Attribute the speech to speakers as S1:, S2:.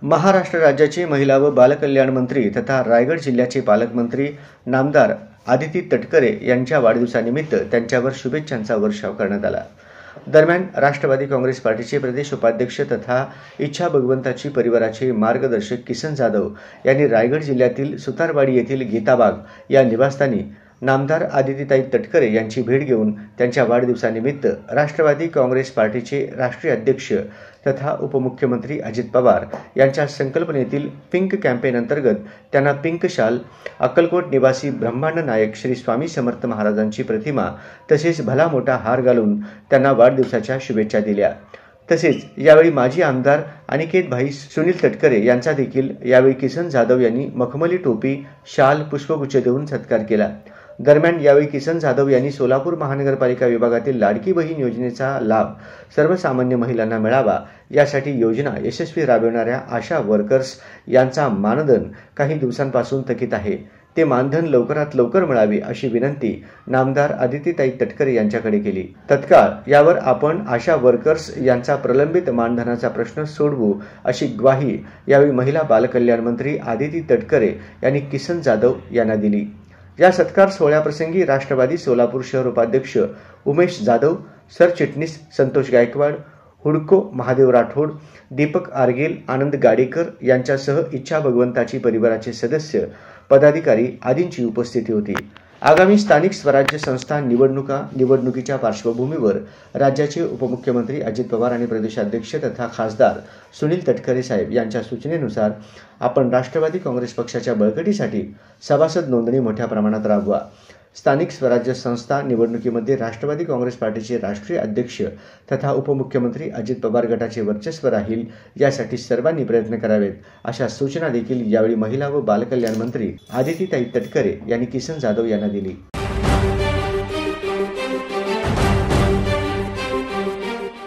S1: महाराष्ट्र राज्याचे महिला व बालकल्याण मंत्री तथा रायगड जिल्ह्याचे पालकमंत्री नामदार आदिती तटकरे यांच्या वाढदिवसानिमित्त त्यांच्यावर शुभेच्छांचा वर्षाव करण्यात आला। दरम्यान राष्ट्रवादी काँग्रेस पार्टीचे प्रदेश उपाध्यक्ष तथा इच्छा भगवंताची परिवाराचे मार्गदर्शक किसन जाधव यांनी रायगड जिल्ह्यातील सुतारवाडी येथील गीताबाग या निवासस्थानी नामदार आदितीताई तटकरे यांची भेट घेऊन त्यांच्या वाढदिवसानिमित्त राष्ट्रवादी काँग्रेस पार्टीचे राष्ट्रीय अध्यक्ष तथा उपमुख्यमंत्री अजित पवार यांच्या संकल्पनेतील पिंक कॅम्पेन अंतर्गत त्यांना पिंक शाल, अक्कलकोट निवासी ब्रह्मांड नायक श्री स्वामी समर्थ महाराजांची प्रतिमा तसेच भला मोठा हार घालून त्यांना वाढदिवसाच्या शुभेच्छा दिल्या। तसेच यावेळी माजी आमदार अनिकेत भाई सुनील तटकरे यांचा देखील यावेळी किसन जाधव यांनी मखमली टोपी, शाल, पुष्पगुच्छ देऊन सत्कार केला। दरम्यान यावेळी किसन जाधव यांनी सोलापूर महानगरपालिका विभागातील लाडकी बहीण योजनेचा लाभ सर्वसामान्य महिलांना मिळावा यासाठी योजना यशस्वी राबविणाऱ्या आशा वर्कर्स यांचा मानधन काही दिवसांपासून थकीत आहे, ते मानधन लवकरात लवकर मिळावे अशी विनंती नामदार आदितीताई तटकरे यांच्याकडे केली। तत्काळ यावर आपण आशा वर्कर्स यांचा प्रलंबित मानधनाचा प्रश्न सोडवू अशी ग्वाही यावेळी महिला बालकल्याण मंत्री आदिती तटकरे यांनी किसन जाधव यांना दिली। या सत्कार सोहळ्याप्रसंगी राष्ट्रवादी सोलापूर शहर उपाध्यक्ष उमेश जाधव, सरचिटणीस संतोष गायकवाड, हुडको महादेव राठोड, दीपक आरगेल, आनंद गाडेकर यांच्यासह इच्छा भगवंताची परिवाराचे सदस्य, पदाधिकारी आदींची उपस्थिती होती। आगामी स्थानिक स्वराज्य संस्था निवडणुकीच्या पार्श्वभूमीवर राज्याचे उपमुख्यमंत्री अजित पवार आणि प्रदेशाध्यक्ष तथा खासदार सुनील तटकरे साहेब यांच्या सूचनेनुसार आपण राष्ट्रवादी काँग्रेस पक्षाच्या बळकटीसाठी सभासद नोंदणी मोठ्या प्रमाणात राबवा। स्थानिक स्वराज्य संस्था निवडणुकीमध्ये राष्ट्रवादी काँग्रेस पार्टीचे राष्ट्रीय अध्यक्ष तथा उपमुख्यमंत्री अजित पवार गटाचे वर्चस्व राहील यासाठी सर्वांनी प्रयत्न करावेत अशा सूचना देखील यावेळी महिला व बालकल्याण मंत्री आदितीताई तटकरे यांनी किसन जाधव यांना दिली।